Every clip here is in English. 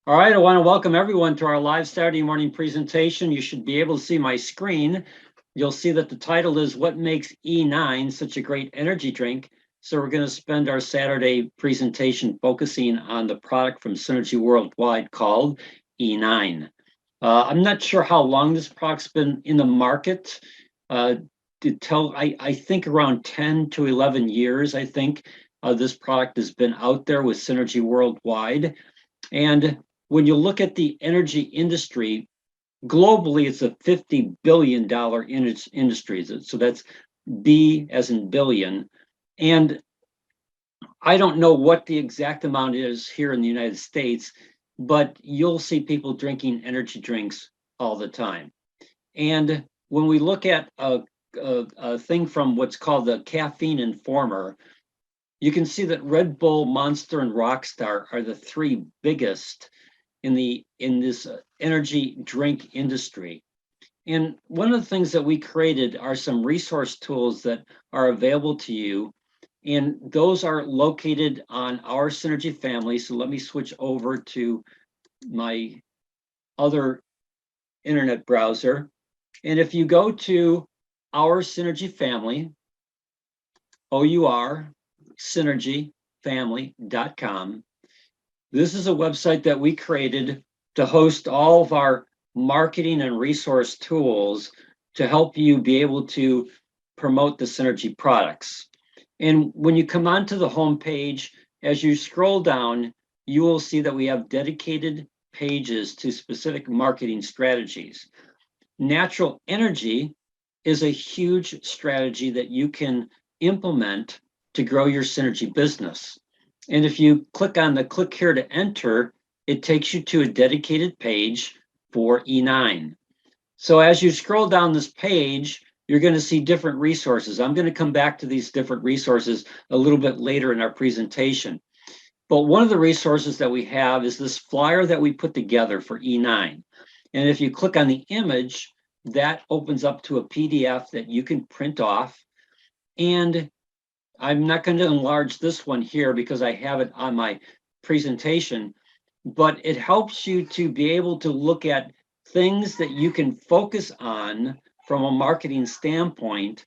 All right, I want to welcome everyone to our live Saturday morning presentation. You should be able to see my screen. You'll see that the title is What Makes E9 Such a Great Energy Drink? So we're going to spend our Saturday presentation focusing on the product from Synergy Worldwide called E9. I'm not sure how long this product's been in the market. I think around 10 to 11 years, I think this product has been out there with Synergy Worldwide. And when you look at the energy industry, globally, it's a $50 billion industry. So that's B as in billion. And I don't know what the exact amount is here in the United States, but you'll see people drinking energy drinks all the time. And when we look at a thing from what's called the Caffeine Informer, you can see that Red Bull, Monster, and Rockstar are the three biggest in this energy drink industry. And one of the things that we created are some resource tools that are available to you. And those are located on our Synergy family. So let me switch over to my other internet browser. And if you go to our Synergy family, OUR, synergyfamily.com. This is a website that we created to host all of our marketing and resource tools to help you be able to promote the Synergy products. And when you come onto the home page, as you scroll down, you will see that we have dedicated pages to specific marketing strategies. Natural energy is a huge strategy that you can implement to grow your Synergy business. And if you click on the click here to enter, it takes you to a dedicated page for E9. So as you scroll down this page, you're going to see different resources. I'm going to come back to these different resources a little bit later in our presentation. But one of the resources that we have is this flyer that we put together for E9. And if you click on the image, that opens up to a PDF that you can print off. And I'm not going to enlarge this one here because I have it on my presentation, but it helps you to be able to look at things that you can focus on from a marketing standpoint,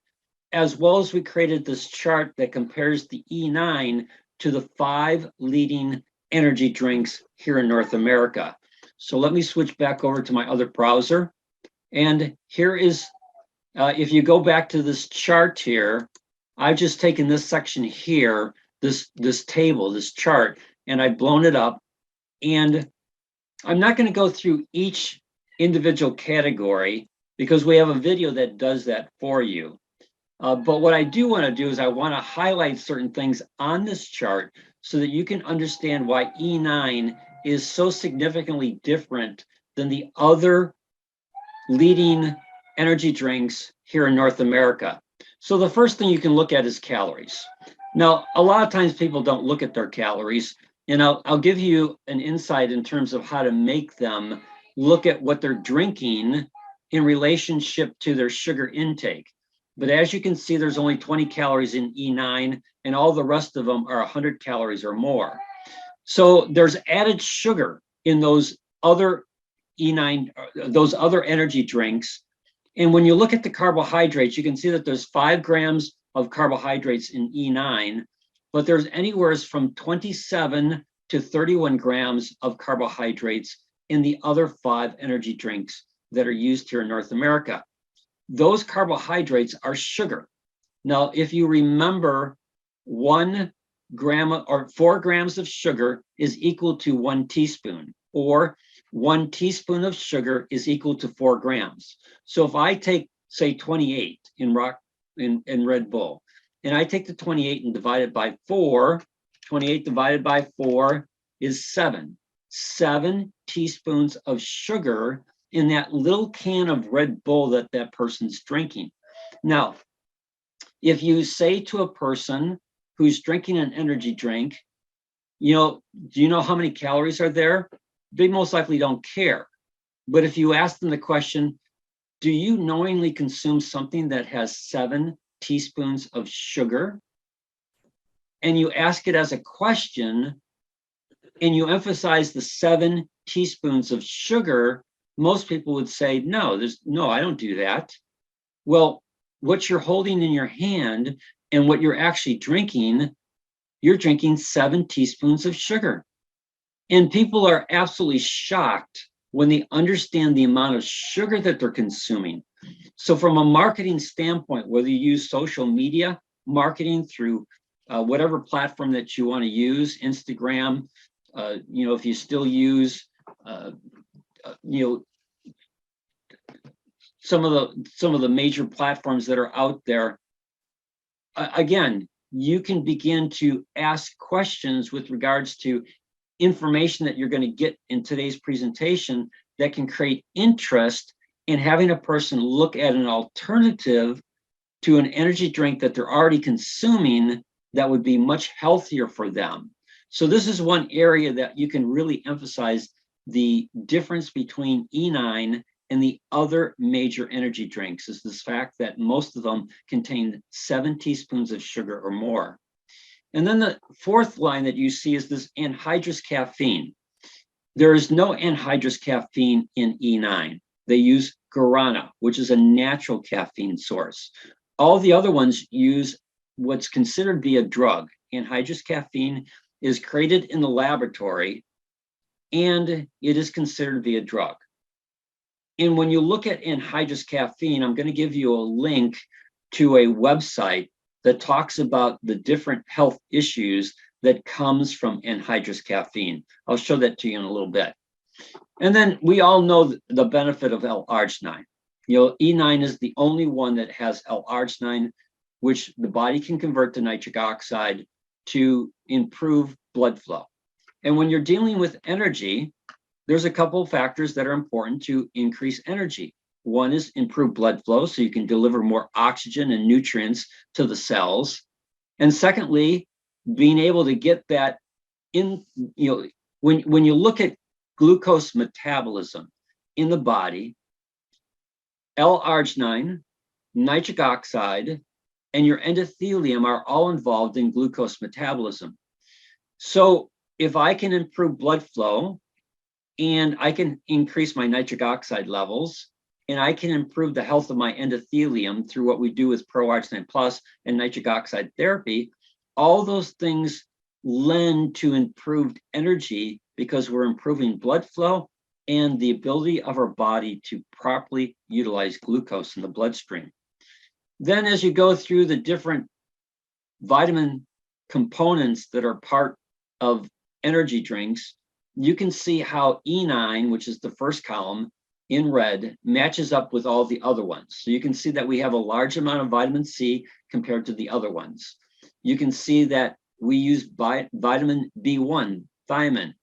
as well as we created this chart that compares the E9 to the 5 leading energy drinks here in North America. So let me switch back over to my other browser. And here is, if you go back to this chart here, I've just taken this section here, this table, this chart, and I've blown it up. And I'm not going to go through each individual category because we have a video that does that for you. But what I do want to do is I want to highlight certain things on this chart so that you can understand why E9 is so significantly different than the other leading energy drinks here in North America. So the first thing you can look at is calories. Now, a lot of times people don't look at their calories, and I'll give you an insight in terms of how to make them look at what they're drinking in relationship to their sugar intake. But as you can see, there's only 20 calories in E9, and all the rest of them are 100 calories or more. So there's added sugar in those other E9, those other energy drinks. And when you look at the carbohydrates, you can see that there's 5 grams of carbohydrates in E9, but there's anywhere from 27 to 31 grams of carbohydrates in the other 5 energy drinks that are used here in North America. Those carbohydrates are sugar. Now, if you remember, 1 gram or 4 grams of sugar is equal to 1 teaspoon, or 1 teaspoon of sugar is equal to 4 grams. So if I take, say, 28 in Red Bull, and I take the 28 and divide it by 4, 28 divided by 4 is 7. 7 teaspoons of sugar in that little can of Red Bull that person's drinking. Now, if you say to a person who's drinking an energy drink, do you know how many calories are there? They most likely don't care. But if you ask them the question, do you knowingly consume something that has 7 teaspoons of sugar? And you ask it as a question, and you emphasize the 7 teaspoons of sugar, most people would say, no, I don't do that. Well, what you're holding in your hand and what you're actually drinking, you're drinking 7 teaspoons of sugar. And people are absolutely shocked when they understand the amount of sugar that they're consuming. So from a marketing standpoint, whether you use social media marketing through whatever platform that you want to use, Instagram, if you still use, some of the major platforms that are out there, again, you can begin to ask questions with regards to information that you're going to get in today's presentation that can create interest in having a person look at an alternative to an energy drink that they're already consuming that would be much healthier for them. So this is one area that you can really emphasize the difference between E9 and the other major energy drinks, is this fact that most of them contain 7 teaspoons of sugar or more. And then the fourth line that you see is this anhydrous caffeine. There is no anhydrous caffeine in E9. They use guarana, which is a natural caffeine source. All the other ones use what's considered to be a drug. Anhydrous caffeine is created in the laboratory, and it is considered to be a drug. And when you look at anhydrous caffeine, I'm going to give you a link to a website that talks about the different health issues that comes from anhydrous caffeine. I'll show that to you in a little bit. And then we all know the benefit of L-arginine. E9 is the only one that has L-arginine, which the body can convert to nitric oxide to improve blood flow. And when you're dealing with energy, there's a couple of factors that are important to increase energy. One is improve blood flow, so you can deliver more oxygen and nutrients to the cells. And secondly, being able to get that in, when you look at glucose metabolism in the body, L-arginine, nitric oxide, and your endothelium are all involved in glucose metabolism. So if I can improve blood flow and I can increase my nitric oxide levels, and I can improve the health of my endothelium through what we do with Pro-Arginine Plus and nitric oxide therapy, all those things lend to improved energy because we're improving blood flow and the ability of our body to properly utilize glucose in the bloodstream. Then as you go through the different vitamin components that are part of energy drinks, you can see how E9, which is the first column in red, matches up with all the other ones. So you can see that we have a large amount of vitamin C compared to the other ones. You can see that we use vitamin B1, thiamine.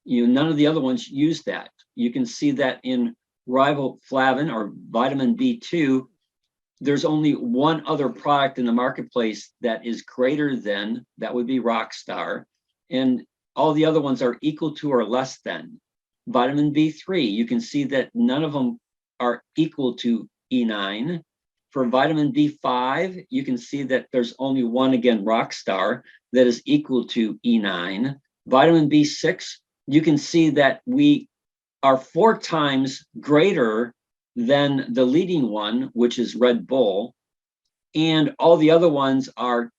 None of the other ones use that. You can see that in riboflavin or vitamin B2, there's only one other product in the marketplace that is greater than, that would be Rockstar, and all the other ones are equal to or less than. Vitamin B3, you can see that none of them are equal to E9. For vitamin B5, you can see that there's only one, again, Rockstar, that is equal to E9. Vitamin B6, you can see that we are 4 times greater than the leading one, which is Red Bull, and all the other ones are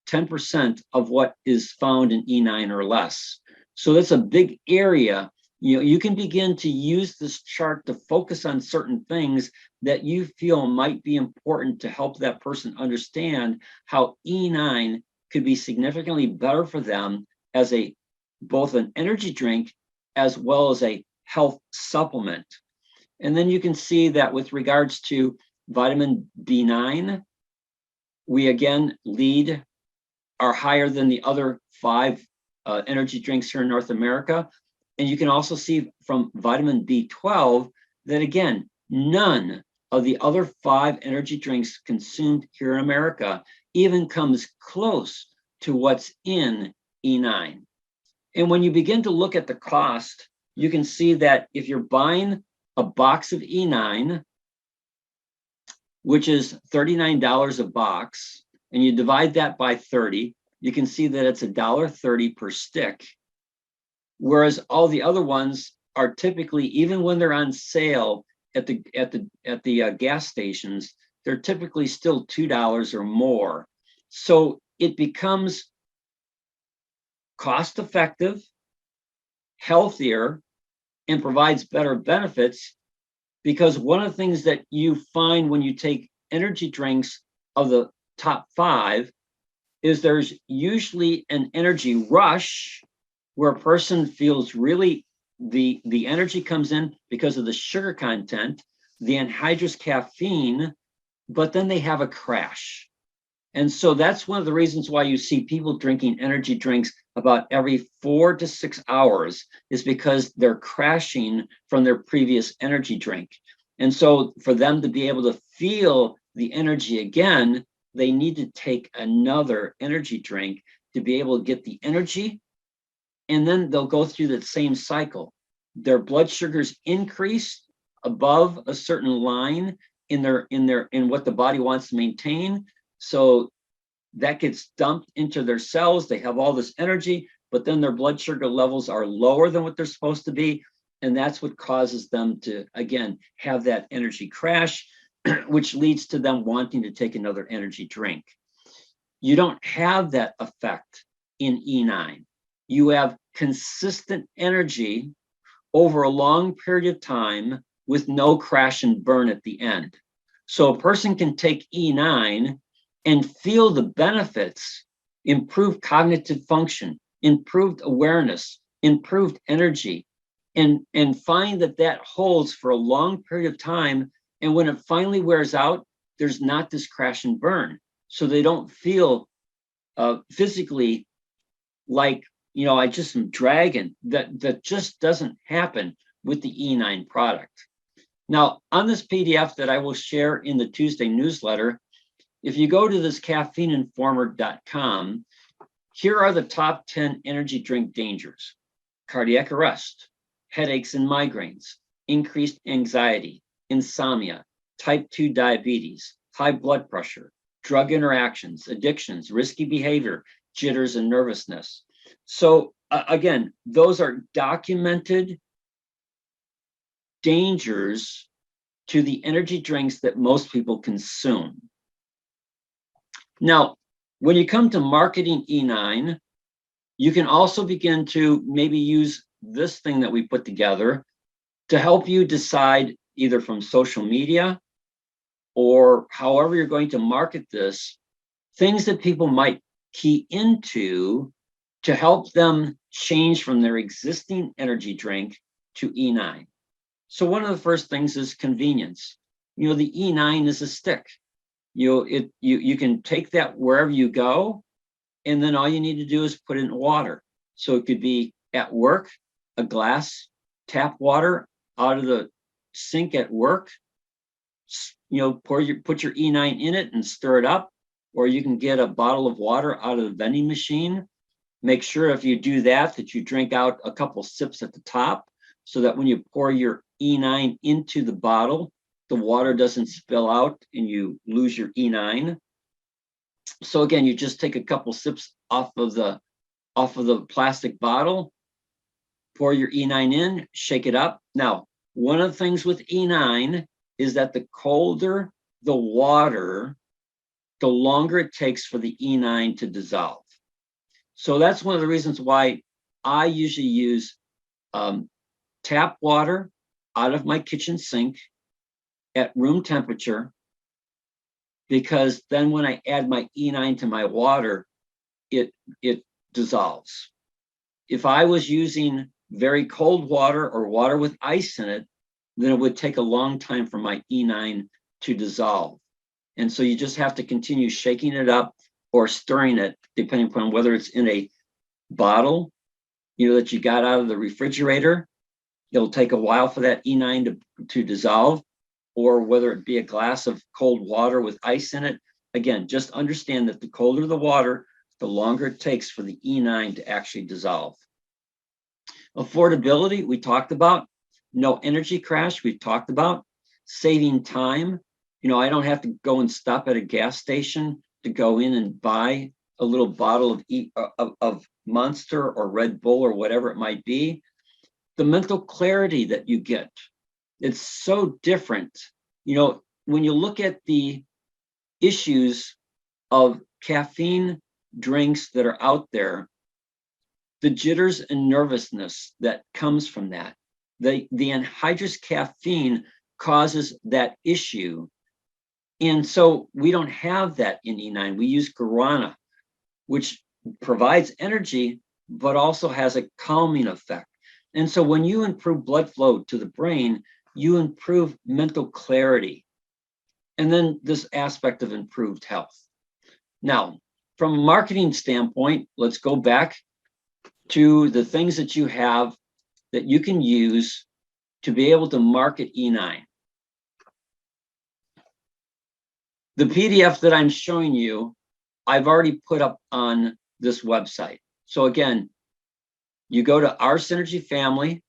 10% of what is found in E9 or less. So that's a big area. You can begin to use this chart to focus on certain things that you feel might be important to help that person understand how E9 could be significantly better for them as both an energy drink as well as a health supplement. And then you can see that with regards to vitamin B9, we again are higher than the other 5 energy drinks here in North America. And you can also see from vitamin B12 that, again, none of the other 5 energy drinks consumed here in America even comes close to what's in E9. And when you begin to look at the cost, you can see that if you're buying a box of E9, which is $39 a box, and you divide that by 30, you can see that it's $1.30 per stick. Whereas all the other ones are typically, even when they're on sale at the gas stations, they're typically still $2 or more. So it becomes cost effective, healthier, and provides better benefits, because one of the things that you find when you take energy drinks of the top 5 is there's usually an energy rush where a person feels really the energy comes in because of the sugar content, the anhydrous caffeine, but then they have a crash. And so that's one of the reasons why you see people drinking energy drinks about every 4 to 6 hours, is because they're crashing from their previous energy drink. And so for them to be able to feel the energy again, they need to take another energy drink to be able to get the energy. And then they'll go through that same cycle. Their blood sugars increase above a certain line in what the body wants to maintain. So that gets dumped into their cells. They have all this energy, but then their blood sugar levels are lower than what they're supposed to be. And that's what causes them to, again, have that energy crash, which leads to them wanting to take another energy drink. You don't have that effect in E9. You have consistent energy over a long period of time with no crash and burn at the end. So a person can take E9 and feel the benefits: improved cognitive function, improved awareness, improved energy, and find that that holds for a long period of time. And when it finally wears out, there's not this crash and burn. So they don't feel physically like, I just am dragging. That just doesn't happen with the E9 product. Now, on this PDF that I will share in the Tuesday newsletter, if you go to this caffeineinformer.com, here are the top 10 energy drink dangers: cardiac arrest, headaches and migraines, increased anxiety, insomnia, type 2 diabetes, high blood pressure, drug interactions, addictions, risky behavior, jitters, and nervousness. So again, those are documented dangers to the energy drinks that most people consume. Now, when you come to marketing E9, you can also begin to maybe use this thing that we put together to help you decide, either from social media or however you're going to market this, things that people might key into to help them change from their existing energy drink to E9. So one of the first things is convenience. The E9 is a stick. You can take that wherever you go, and then all you need to do is put it in water. So it could be at work, a glass, tap water out of the sink at work. Put your E9 in it and stir it up, or you can get a bottle of water out of the vending machine. Make sure if you do that you drink out a couple sips at the top, so that when you pour your E9 into the bottle, the water doesn't spill out and you lose your E9. So again, you just take a couple sips off of the plastic bottle, pour your E9 in, shake it up. Now, one of the things with E9 is that the colder the water, the longer it takes for the E9 to dissolve. So that's one of the reasons why I usually use tap water out of my kitchen sink at room temperature, because then when I add my E9 to my water, it dissolves. If I was using very cold water or water with ice in it, then it would take a long time for my E9 to dissolve. And so you just have to continue shaking it up or stirring it, depending upon whether it's in a bottle, that you got out of the refrigerator. It'll take a while for that E9 to dissolve, or whether it be a glass of cold water with ice in it. Again, just understand that the colder the water, the longer it takes for the E9 to actually dissolve. Affordability, we talked about. No energy crash, we've talked about. Saving time. I don't have to go and stop at a gas station to go in and buy a little bottle of Monster or Red Bull or whatever it might be. the mental clarity that you get. It's so different. You know, when you look at the issues of caffeine drinks that are out there, the jitters and nervousness that comes from that, the anhydrous caffeine causes that issue. And so we don't have that in E9. We use guarana, which provides energy, but also has a calming effect. And so when you improve blood flow to the brain, you improve mental clarity. And then this aspect of improved health. Now, from a marketing standpoint, let's go back to the things that you have that you can use to be able to market E9. The PDF that I'm showing you, I've already put up on this website. So again, you go to Our Synergy Family,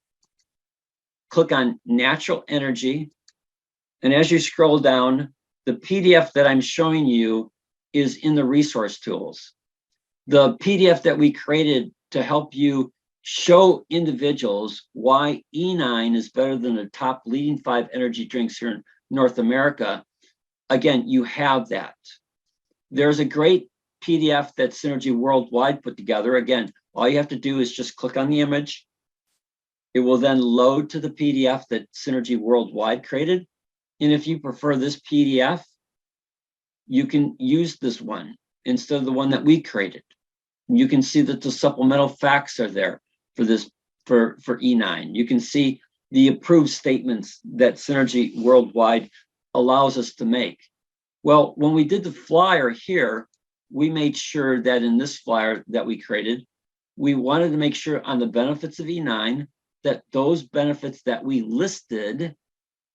click on Natural Energy, and as you scroll down, the PDF that I'm showing you is in the resource tools. The PDF that we created to help you show individuals why E9 is better than the top leading 5 energy drinks here in North America. Again, you have that. There's a great PDF that Synergy Worldwide put together. Again, all you have to do is just click on the image. It will then load to the PDF that Synergy Worldwide created. And if you prefer this PDF, you can use this one instead of the one that we created. You can see that the supplemental facts are there for this for E9. You can see the approved statements that Synergy Worldwide allows us to make. Well, when we did the flyer here, we made sure that in this flyer that we created, we wanted to make sure on the benefits of E9 that those benefits that we listed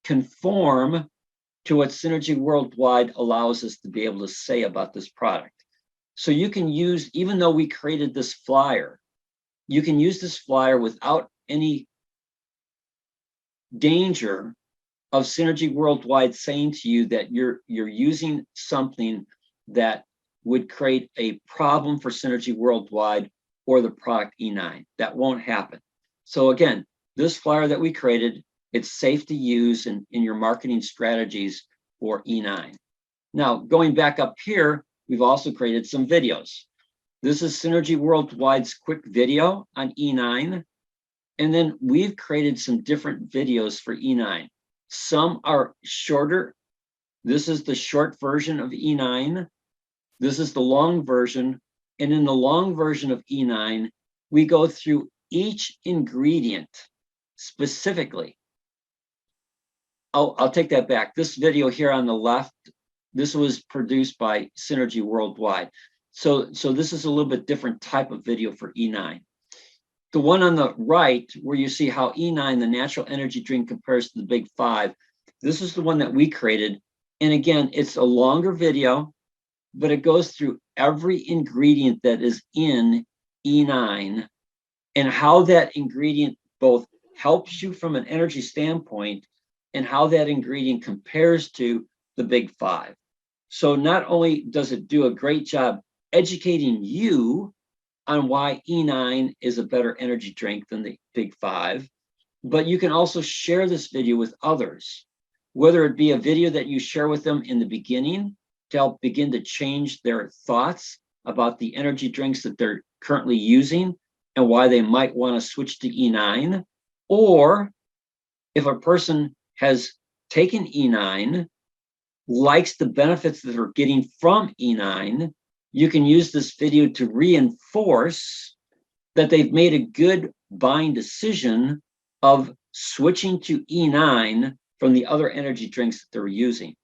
conform to what Synergy Worldwide allows us to be able to say about this product. So you can use, even though we created this flyer, you can use this flyer without any danger of Synergy Worldwide saying to you that you're using something that would create a problem for Synergy Worldwide or the product E9. That won't happen. So again, this flyer that we created, it's safe to use in your marketing strategies for E9. Now, going back up here, we've also created some videos. This is Synergy Worldwide's quick video on E9. And then we've created some different videos for E9. Some are shorter. This is the short version of E9. This is the long version. And in the long version of E9, we go through each ingredient specifically. I'll take that back. This video here on the left, this was produced by Synergy Worldwide. So this is a little bit different type of video for E9. The one on the right, where you see how E9, the natural energy drink, compares to the big 5, this is the one that we created. And again, it's a longer video, but it goes through every ingredient that is in E9 and how that ingredient both helps you from an energy standpoint and how that ingredient compares to the big 5. So not only does it do a great job educating you on why E9 is a better energy drink than the big 5, but you can also share this video with others, whether it be a video that you share with them in the beginning to help begin to change their thoughts about the energy drinks that they're currently using and why they might want to switch to E9, or if a person has taken E9, likes the benefits that they're getting from E9, you can use this video to reinforce that they've made a good buying decision of switching to E9 from the other energy drinks that they're using.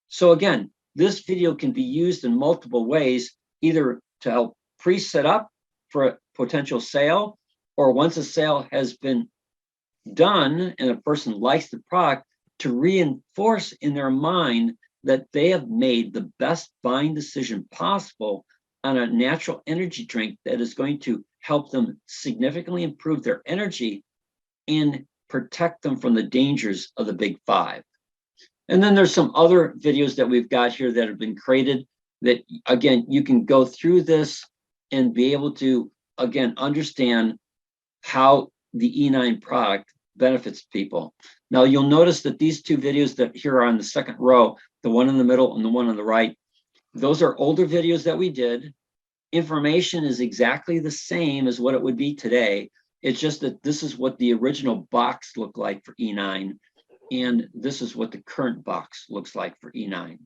So again, this video can be used in multiple ways, either to help pre-set up for a potential sale, or once a sale has been done and a person likes the product, to reinforce in their mind that they have made the best buying decision possible on a natural energy drink that is going to help them significantly improve their energy and protect them from the dangers of the big 5. And then there's some other videos that we've got here that have been created that, again, you can go through this and be able to, again, understand how the E9 product benefits people. Now you'll notice that these two videos that here are on the second row, the one in the middle and the one on the right, those are older videos that we did. Information is exactly the same as what it would be today. It's just that this is what the original box looked like for E9, and this is what the current box looks like for E9.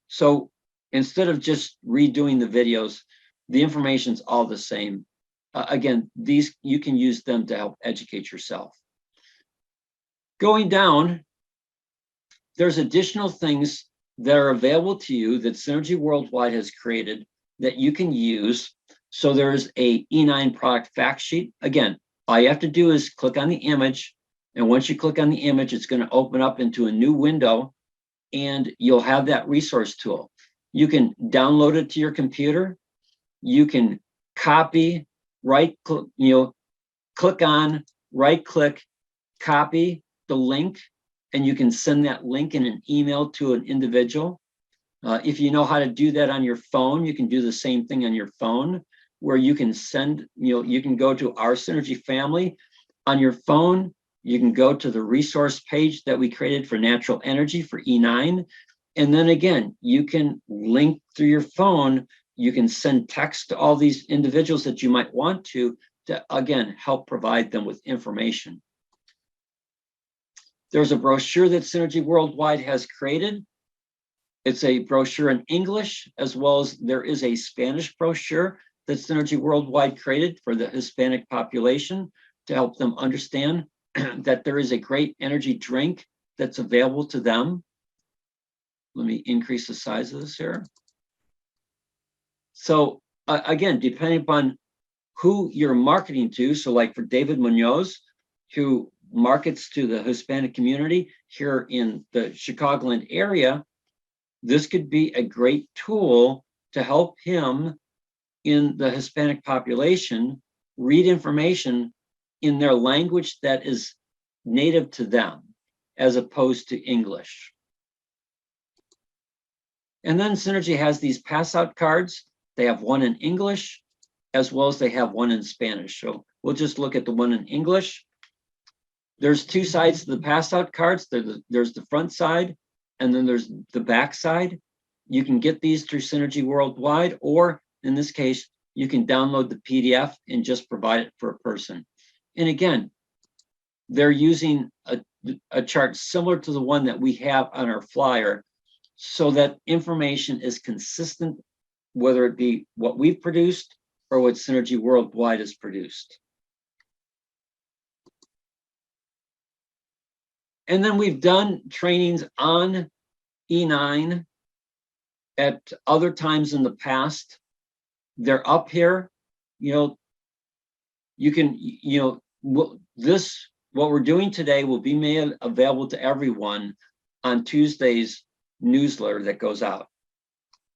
So instead of just redoing the videos, the information's all the same. Again, these, you can use them to help educate yourself. Going down, there's additional things that are available to you that Synergy Worldwide has created that you can use. So there's a E9 product fact sheet. Again, all you have to do is click on the image. And once you click on the image, it's going to open up into a new window and you'll have that resource tool. You can download it to your computer. You can copy, right click, click on, right click, copy the link, and you can send that link in an email to an individual. If you know how to do that on your phone, you can do the same thing on your phone, where you can send, you can go to our Synergy family on your phone. You can go to the resource page that we created for natural energy for E9. And then again, you can link through your phone. You can send text to all these individuals that you might want to again, help provide them with information. There's a brochure that Synergy Worldwide has created. It's a brochure in English, as well as there is a Spanish brochure that Synergy Worldwide created for the Hispanic population to help them understand that there is a great energy drink that's available to them. Let me increase the size of this here. So again, depending upon who you're marketing to, so like for David Munoz, who markets to the Hispanic community here in the Chicagoland area, this could be a great tool to help him in the Hispanic population read information in their language that is native to them, as opposed to English. And then Synergy has these pass out cards. They have one in English, as well as they have one in Spanish. So we'll just look at the one in English. There's two sides to the pass out cards. There's the front side, and then there's the back side. You can get these through Synergy Worldwide, or in this case, you can download the PDF and just provide it for a person. And again, they're using a chart similar to the one that we have on our flyer, so that information is consistent, whether it be what we've produced or what Synergy Worldwide has produced. And then we've done trainings on E9 at other times in the past. They're up here. You can, what we're doing today will be made available to everyone on Tuesday's newsletter that goes out.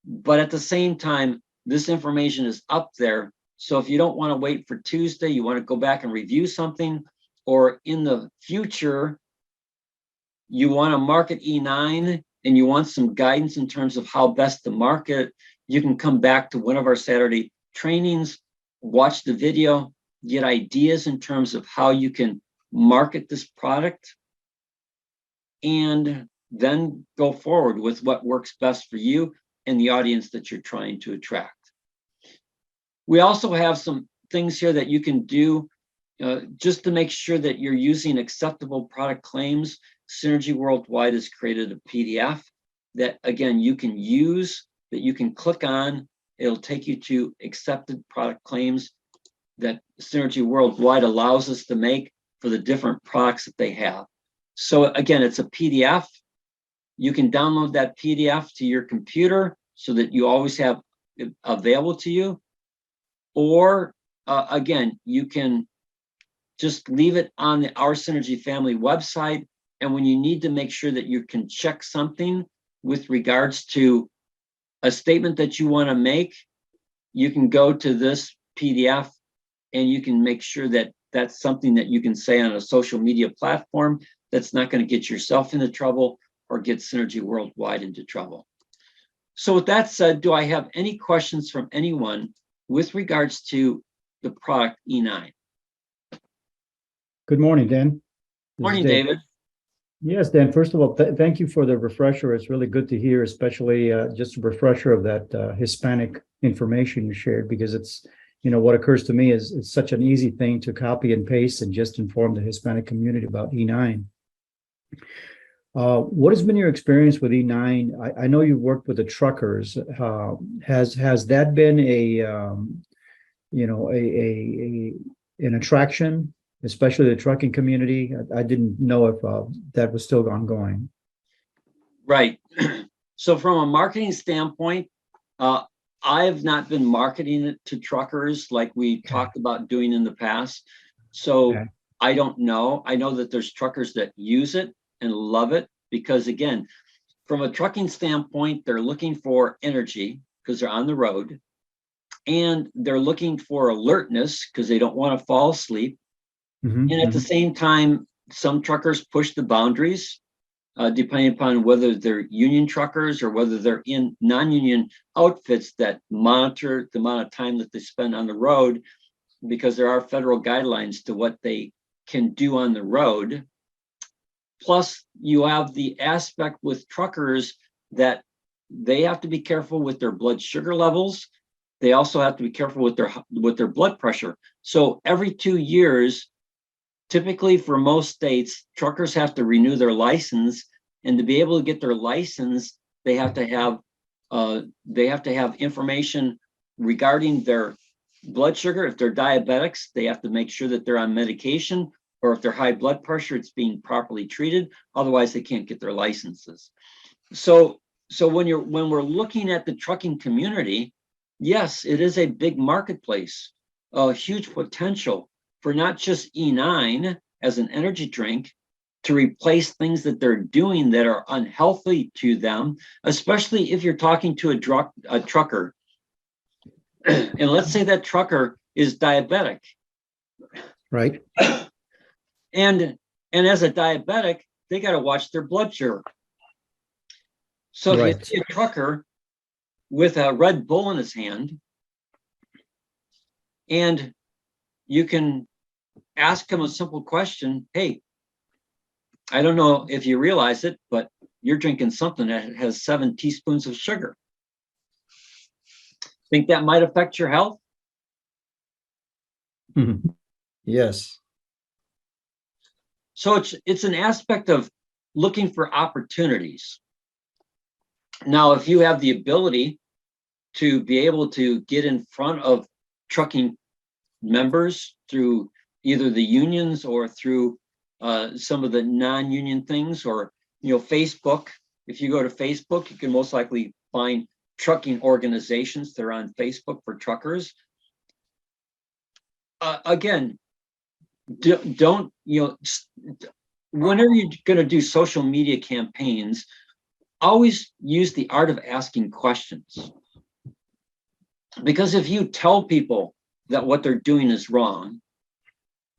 But at the same time, this information is up there. So if you don't want to wait for Tuesday, you want to go back and review something, or in the future, you want to market E9 and you want some guidance in terms of how best to market, you can come back to one of our Saturday trainings, watch the video, get ideas in terms of how you can market this product, and then go forward with what works best for you and the audience that you're trying to attract. We also have some things here that you can do just to make sure that you're using acceptable product claims. Synergy Worldwide has created a PDF that, again, you can use, that you can click on. It'll take you to accepted product claims that Synergy Worldwide allows us to make for the different products that they have. So again, it's a PDF. You can download that PDF to your computer so that you always have it available to you. Or again, you can just leave it on the Our Synergy Family website. And when you need to make sure that you can check something with regards to a statement that you want to make, you can go to this PDF and you can make sure that that's something that you can say on a social media platform that's not going to get yourself into trouble or get Synergy Worldwide into trouble. So with that said, do I have any questions from anyone with regards to the product E9? Good morning, Dan. This is Morning, Dave. David. Yes, Dan, first of all, thank you for the refresher. It's really good to hear, especially just a refresher of that Hispanic information you shared, because what occurs to me is it's such an easy thing to copy and paste and just inform the Hispanic community about E9. What has been your experience with E9? I know you've worked with the truckers. Has that been an attraction, especially the trucking community? I didn't know if that was still ongoing. Right. So from a marketing standpoint, I've not been marketing it to truckers like we talked about doing in the past. So Okay. I don't know. I know that there's truckers that use it and love it because, again, from a trucking standpoint, they're looking for energy because they're on the road, and they're looking for alertness because they don't want to fall asleep. And at the same time, some truckers push the boundaries, depending upon whether they're union truckers or whether they're in non-union outfits that monitor the amount of time that they spend on the road, because there are federal guidelines to what they can do on the road. Plus, you have the aspect with truckers that they have to be careful with their blood sugar levels. They also have to be careful with their blood pressure. So every 2 years, typically for most states, truckers have to renew their license, and to be able to get their license, they have to have information regarding their blood sugar. If they're diabetics, they have to make sure that they're on medication, or if they're high blood pressure, it's being properly treated. Otherwise, they can't get their licenses. So when we're looking at the trucking community, yes, it is a big marketplace, a huge potential for not just E9 as an energy drink to replace things that they're doing that are unhealthy to them, especially if you're talking to a trucker. And let's say that trucker is diabetic. Right. And as a diabetic, they got to watch their blood sugar. So if you see a trucker with a Red Bull in his hand, and you can ask him a simple question, hey, I don't know if you realize it, but you're drinking something that has 7 teaspoons of sugar. Think that might affect your health? Yes. So it's an aspect of looking for opportunities. Now, if you have the ability to be able to get in front of trucking members through either the unions or through some of the non-union things, or Facebook. If you go to Facebook, you can most likely find trucking organizations that are on Facebook for truckers. Again, don't whenever you're going to do social media campaigns, always use the art of asking questions. Because if you tell people that what they're doing is wrong,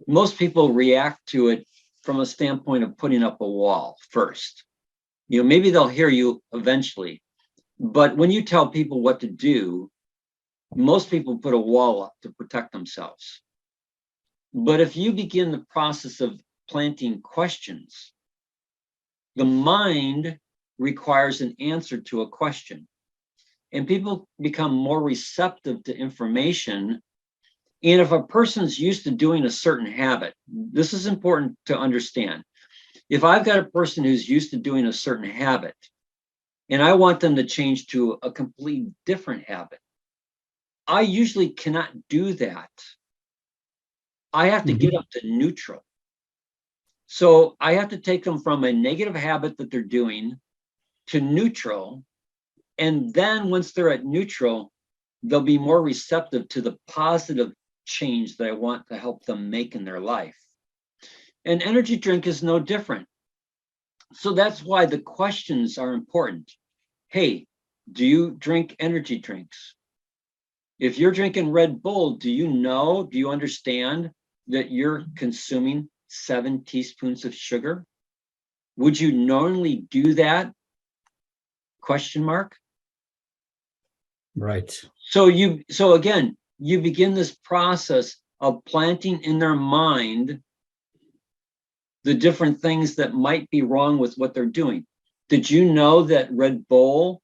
most people react to it from a standpoint of putting up a wall first. Maybe they'll hear you eventually, but when you tell people what to do, most people put a wall up to protect themselves. But if you begin the process of planting questions, the mind requires an answer to a question, and people become more receptive to information. And if a person's used to doing a certain habit, this is important to understand. If I've got a person who's used to doing a certain habit, and I want them to change to a completely different habit, I usually cannot do that. I have to get up to neutral. So I have to take them from a negative habit that they're doing to neutral. And then once they're at neutral, they'll be more receptive to the positive change that I want to help them make in their life. An energy drink is no different. So that's why the questions are important. Hey, do you drink energy drinks? If you're drinking Red Bull, do you understand that you're consuming 7 teaspoons of sugar? Would you normally do that? Question mark. Right. So again, you begin this process of planting in their mind the different things that might be wrong with what they're doing. Did you know that Red Bull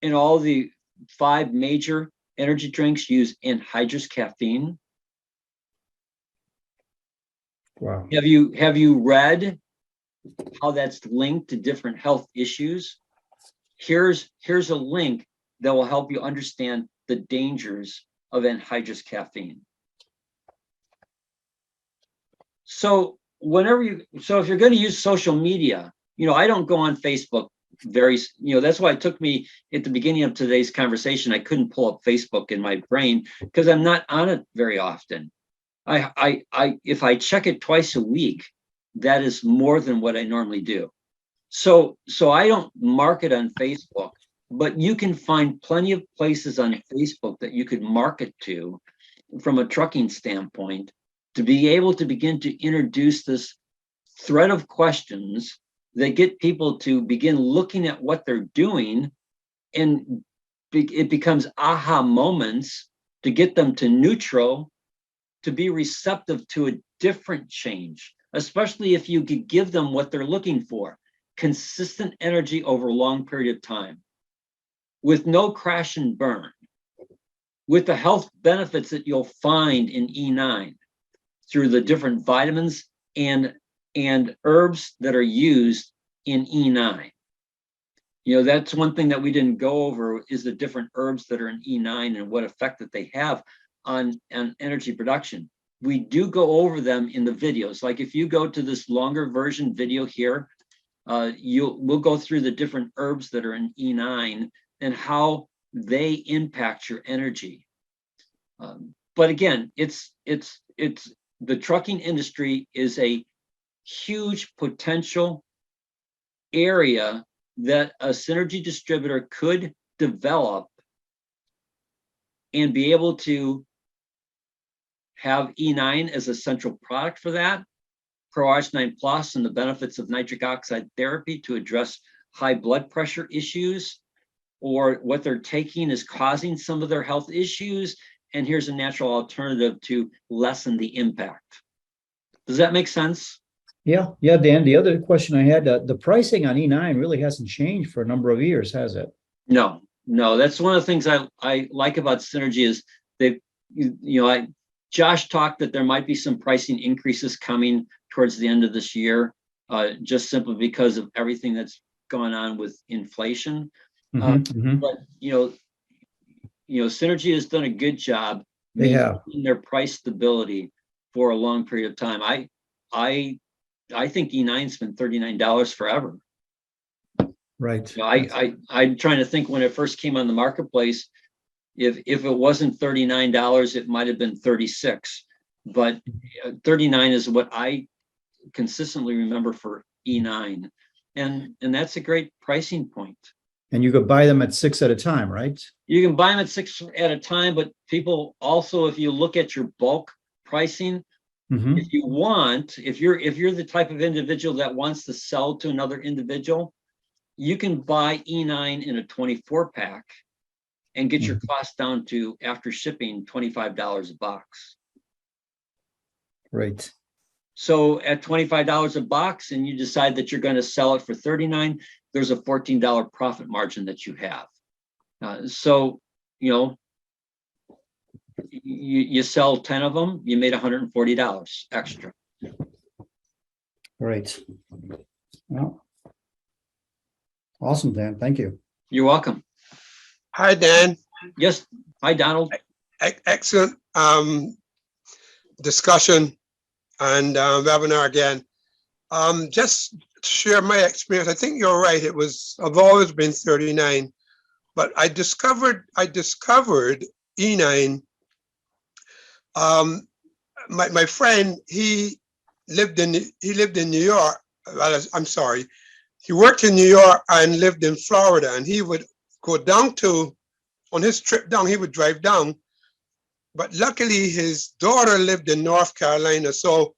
and all the 5 major energy drinks use anhydrous caffeine? Wow. Have you read how that's linked to different health issues? Here's a link that will help you understand the dangers of anhydrous caffeine. So if you're going to use social media, I don't go on Facebook that's why it took me at the beginning of today's conversation, I couldn't pull up Facebook in my brain because I'm not on it very often. If I check it twice a week, that is more than what I normally do. So I don't market on Facebook, but you can find plenty of places on Facebook that you could market to from a trucking standpoint to be able to begin to introduce this thread of questions that get people to begin looking at what they're doing, and it becomes aha moments to get them to neutral, to be receptive to a different change, especially if you could give them what they're looking for: consistent energy over a long period of time, with no crash and burn, with the health benefits that you'll find in E9 through the different vitamins and herbs that are used in E9. That's one thing that we didn't go over, is the different herbs that are in E9 and what effect that they have on energy production. We do go over them in the videos. Like if you go to this longer version video here, we'll go through the different herbs that are in E9 and how they impact your energy. But again, it's the trucking industry is a huge potential area that a synergy distributor could develop and be able to have E9 as a central product for that, ProRH9 Plus and the benefits of nitric oxide therapy to address high blood pressure issues, or what they're taking is causing some of their health issues, and here's a natural alternative to lessen the impact. Does that make sense? Yeah, Dan, the other question I had, the pricing on E9 really hasn't changed for a number of years, has it? No, that's one of the things I like about Synergy is Josh talked that there might be some pricing increases coming towards the end of this year, just simply because of everything that's going on with inflation. But Synergy has done a good job maintaining their price stability for a long period of time. I think E9's been $39 forever. Right. I'm trying to think when it first came on the marketplace, if it wasn't $39, it might have been 36, but 39 is what I consistently remember for E9, and that's a great pricing point. And you could buy them at 6 at a time, right? You can buy them at 6 at a time, but people also, if you look at your bulk pricing, if you want, if you're the type of individual that wants to sell to another individual, you can buy E9 in a 24 pack and get your cost down to, after shipping, $25 a box. Right. So at $25 a box, and you decide that you're going to sell it for $39, there's a $14 profit margin that you have. So you sell 10 of them, you made $140 extra. Right. Well, awesome, Dan. Thank you. You're welcome. Hi, Dan. Yes. Hi, Donald. Excellent discussion and webinar again. Just to share my experience, I think you're right. I've always been 39, but I discovered E9. My friend, he lived in New York. Well, I'm sorry. He worked in New York and lived in Florida, and he would go down on his trip down, he would drive down. But luckily his daughter lived in North Carolina, so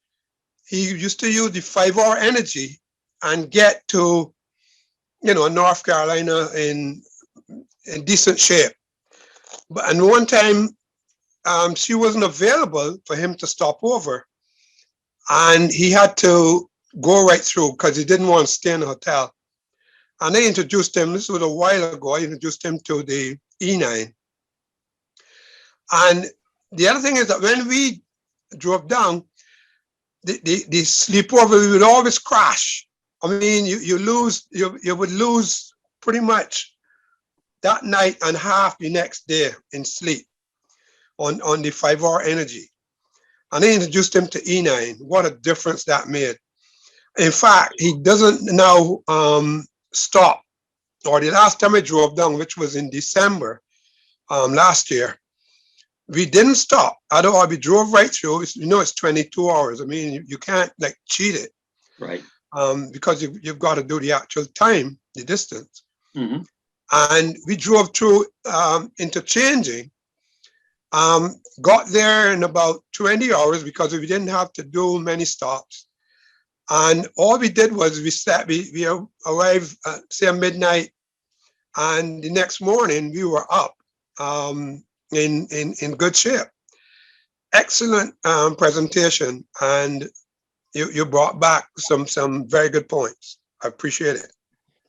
he used to use the 5-hour energy and get to, North Carolina in decent shape. And one time, she wasn't available for him to stop over, and he had to go right through because he didn't want to stay in the hotel. And I introduced him, this was a while ago, I introduced him to the E9. And the other thing is that when we drove down, the sleepover, we would always crash. I mean, you would lose pretty much that night and half the next day in sleep on the 5-hour energy. And I introduced him to E9. What a difference that made. In fact, he doesn't now stop. Or the last time I drove down, which was in December last year, we didn't stop. Otherwise, we drove right through. It's 22 hours. I mean, you can't like cheat it. Right. Because you've got to do the actual time, the distance. Mm-hmm. And we drove through interchanging. Got there in about 20 hours because we didn't have to do many stops. And all we did was we arrived at, say, midnight, and the next morning we were up in good shape. Excellent presentation, and you brought back some very good points. I appreciate it.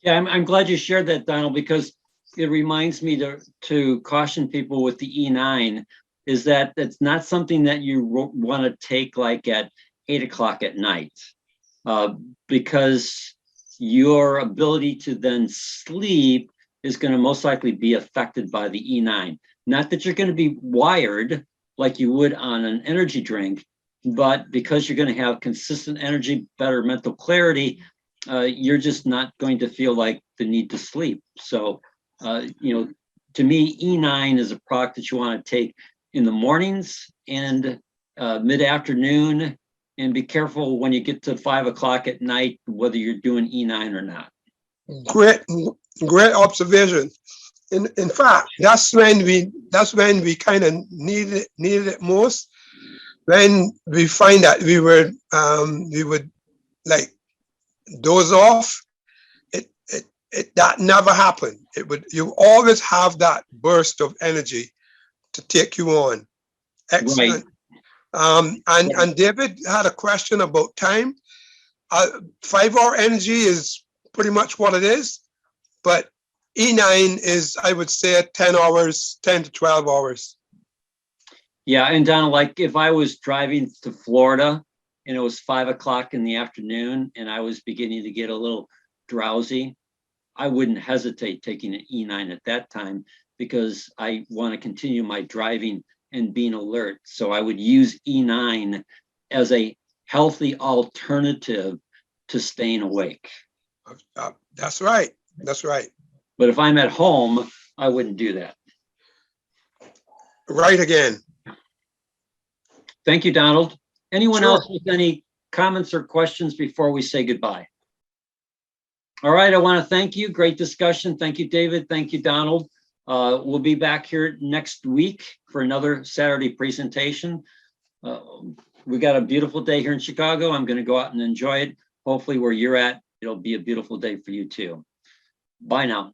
Yeah, I'm glad you shared that, Donald, because it reminds me to caution people with the E9 is that it's not something that you want to take like at 8 o'clock at night, because your ability to then sleep is going to most likely be affected by the E9. Not that you're going to be wired like you would on an energy drink, but because you're going to have consistent energy, better mental clarity, you're just not going to feel like the need to sleep. So, to me, E9 is a product that you want to take in the mornings and mid-afternoon, and be careful when you get to 5 o'clock at night, whether you're doing E9 or not. Great observation. In fact, that's when we kind of needed it most. When we find that we would like doze off, that never happened. You always have that burst of energy to take you on. Excellent. Right. And David had a question about time. 5-hour energy is pretty much what it is, but E9 is, I would say, 10 to 12 hours. Yeah, and Donna, like if I was driving to Florida and it was 5 o'clock in the afternoon and I was beginning to get a little drowsy, I wouldn't hesitate taking an E9 at that time because I want to continue my driving and being alert. So I would use E9 as a healthy alternative to staying awake. That's right. That's right. But if I'm at home, I wouldn't do that. Right again. Thank you, Donald. Anyone Sure. else with any comments or questions before we say goodbye? All right, I want to thank you. Great discussion. Thank you, David. Thank you, Donald. We'll be back here next week for another Saturday presentation. We got a beautiful day here in Chicago. I'm going to go out and enjoy it. Hopefully where you're at, it'll be a beautiful day for you too. Bye now.